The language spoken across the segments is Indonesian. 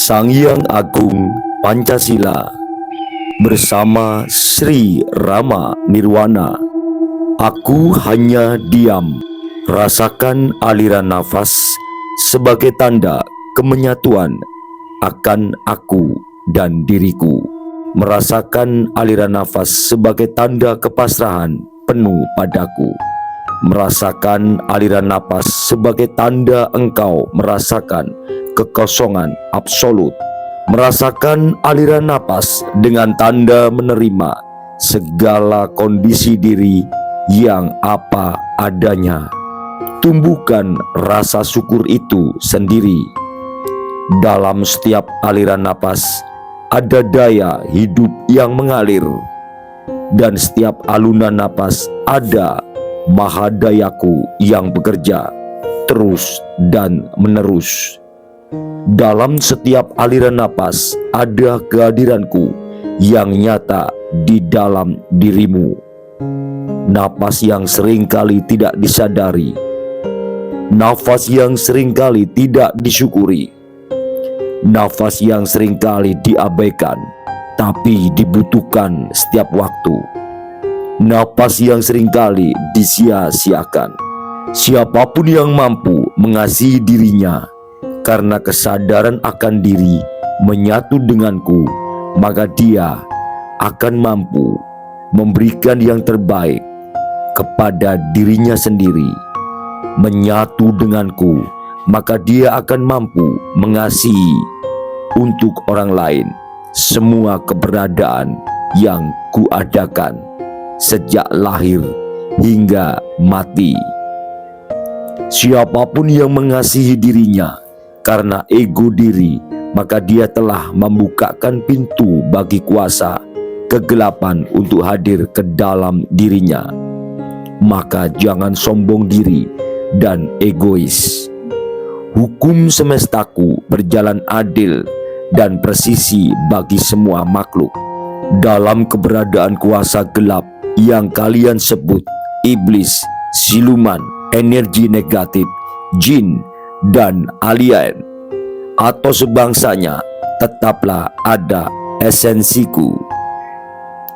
Sang Hyang Agung Pancasila bersama Sri Rama Nirwana. Aku hanya diam, rasakan aliran nafas sebagai tanda kemenyatuan akan aku dan diriku. Merasakan aliran nafas sebagai tanda kepasrahan penuh padaku. Merasakan aliran napas sebagai tanda engkau merasakan kekosongan absolut. Merasakan aliran napas dengan tanda menerima segala kondisi diri yang apa adanya. Tumbuhkan rasa syukur itu sendiri. Dalam setiap aliran napas ada daya hidup yang mengalir, dan setiap alunan napas ada mahadayaku yang bekerja terus dan menerus. Dalam setiap aliran napas ada kehadiranku yang nyata di dalam dirimu. Napas yang seringkali tidak disadari, nafas yang seringkali tidak disyukuri, nafas yang seringkali diabaikan tapi dibutuhkan setiap waktu, napas yang seringkali disia-siakan. Siapapun yang mampu mengasihi dirinya karena kesadaran akan diri menyatu denganku, maka dia akan mampu memberikan yang terbaik kepada dirinya sendiri. Menyatu denganku, maka dia akan mampu mengasihi untuk orang lain semua keberadaan yang kuadakan sejak lahir hingga mati. Siapapun yang mengasihi dirinya karena ego diri, maka dia telah membukakan pintu bagi kuasa kegelapan untuk hadir ke dalam dirinya. Maka jangan sombong diri dan egois. Hukum semestaku berjalan adil dan presisi bagi semua makhluk. Dalam keberadaan kuasa gelap yang kalian sebut iblis, siluman, energi negatif, jin, dan alien atau sebangsanya, tetaplah ada esensiku.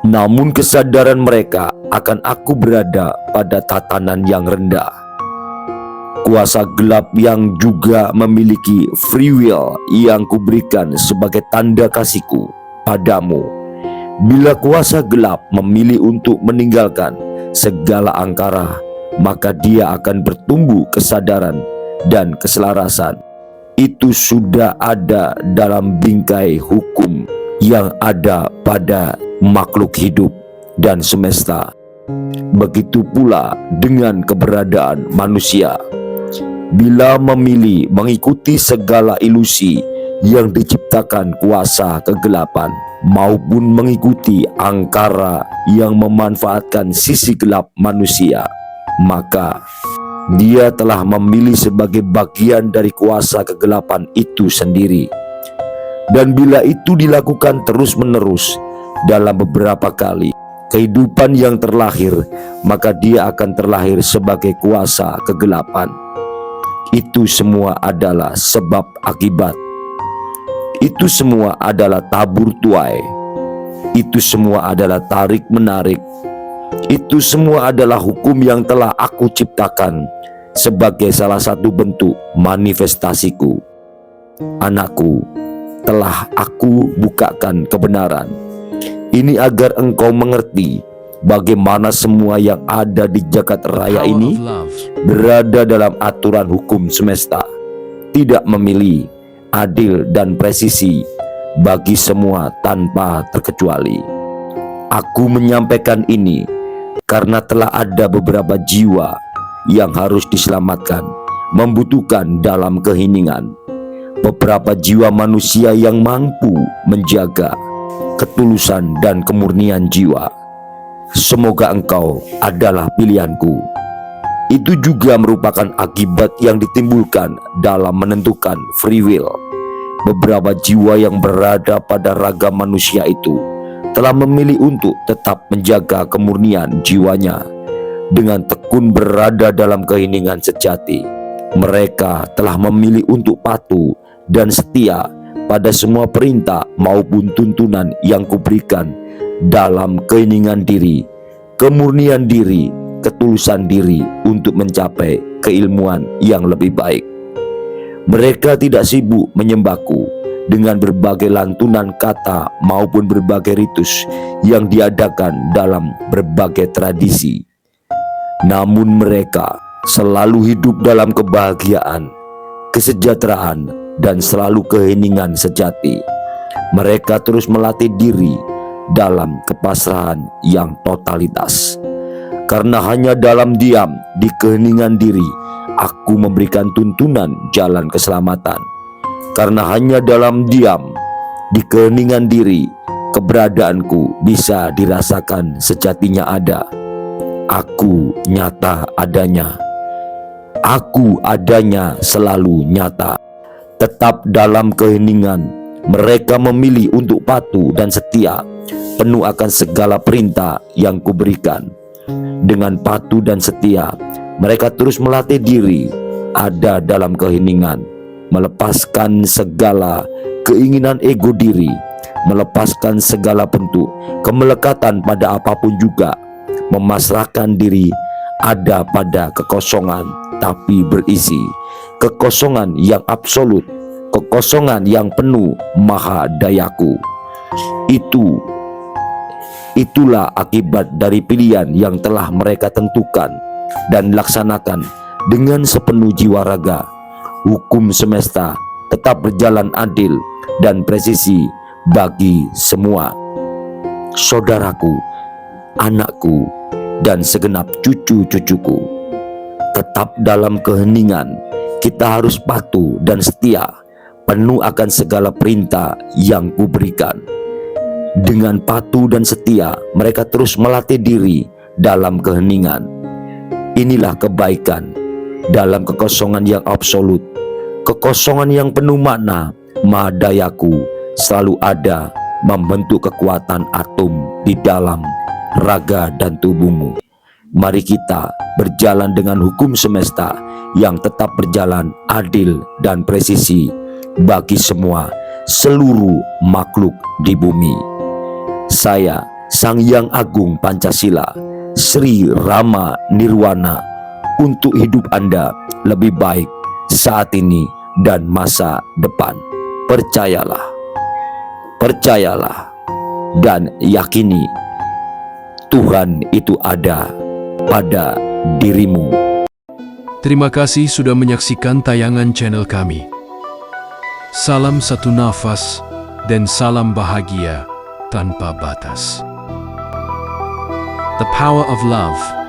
Namun kesadaran mereka akan aku berada pada tatanan yang rendah. Kuasa gelap yang juga memiliki free will yang kuberikan sebagai tanda kasihku padamu. Bila kuasa gelap memilih untuk meninggalkan segala angkara, maka dia akan bertumbuh kesadaran dan keselarasan. Itu sudah ada dalam bingkai hukum yang ada pada makhluk hidup dan semesta. Begitu pula dengan keberadaan manusia. Bila memilih mengikuti segala ilusi yang diciptakan kuasa kegelapan, maupun mengikuti angkara yang memanfaatkan sisi gelap manusia, maka dia telah memilih sebagai bagian dari kuasa kegelapan itu sendiri. Dan bila itu dilakukan terus-menerus dalam beberapa kali kehidupan yang terlahir, maka dia akan terlahir sebagai kuasa kegelapan. Itu semua adalah sebab akibat. Itu semua adalah tabur tuai. Itu semua adalah tarik menarik. Itu semua adalah hukum yang telah aku ciptakan sebagai salah satu bentuk manifestasiku. Anakku, telah aku bukakan kebenaran ini agar engkau mengerti bagaimana semua yang ada di jagat raya ini berada dalam aturan hukum semesta, tidak memilih, adil dan presisi bagi semua tanpa terkecuali. Aku menyampaikan ini karena telah ada beberapa jiwa yang harus diselamatkan, membutuhkan dalam keheningan. Beberapa jiwa manusia yang mampu menjaga ketulusan dan kemurnian jiwa. Semoga engkau adalah pilihanku. Itu juga merupakan akibat yang ditimbulkan dalam menentukan free will. Beberapa jiwa yang berada pada raga manusia itu telah memilih untuk tetap menjaga kemurnian jiwanya dengan tekun berada dalam keheningan sejati. Mereka telah memilih untuk patuh dan setia pada semua perintah maupun tuntunan yang kuberikan dalam keheningan diri, kemurnian diri, ketulusan diri untuk mencapai keilmuan yang lebih baik. Mereka tidak sibuk menyembahku dengan berbagai lantunan kata maupun berbagai ritus yang diadakan dalam berbagai tradisi. Namun mereka selalu hidup dalam kebahagiaan, kesejahteraan, dan selalu keheningan sejati. Mereka terus melatih diri dalam kepasrahan yang totalitas. Karena hanya dalam diam di keheningan diri, aku memberikan tuntunan jalan keselamatan. Karena hanya dalam diam di keheningan diri, keberadaanku bisa dirasakan sejatinya ada. Aku nyata adanya. Aku adanya selalu nyata. Tetap dalam keheningan, mereka memilih untuk patuh dan setia, penuh akan segala perintah yang kuberikan. Dengan patuh dan setia, mereka terus melatih diri ada dalam keheningan, melepaskan segala keinginan ego diri, melepaskan segala bentuk kemelekatan pada apapun juga, memasrahkan diri ada pada kekosongan tapi berisi, kekosongan yang absolut, kekosongan yang penuh maha dayaku. Itulah akibat dari pilihan yang telah mereka tentukan dan laksanakan dengan sepenuh jiwa raga. Hukum semesta tetap berjalan adil dan presisi bagi semua. Saudaraku, anakku, dan segenap cucu-cucuku, tetap dalam keheningan. Kita harus patuh dan setia, penuh akan segala perintah yang kuberikan. Dengan patuh dan setia, mereka terus melatih diri dalam keheningan. Inilah kebaikan dalam kekosongan yang absolut, kekosongan yang penuh makna. Maha dayaku selalu ada membentuk kekuatan atom di dalam raga dan tubuhmu. Mari kita berjalan dengan hukum semesta yang tetap berjalan adil dan presisi bagi semua seluruh makhluk di bumi. Saya, Sang Hyang Agung Pancasila, Sri Rama Nirwana, untuk hidup Anda lebih baik saat ini dan masa depan. Percayalah dan yakini Tuhan itu ada pada dirimu. Terima kasih sudah menyaksikan tayangan channel kami. Salam satu nafas dan salam bahagia tanpa batas. The power of love.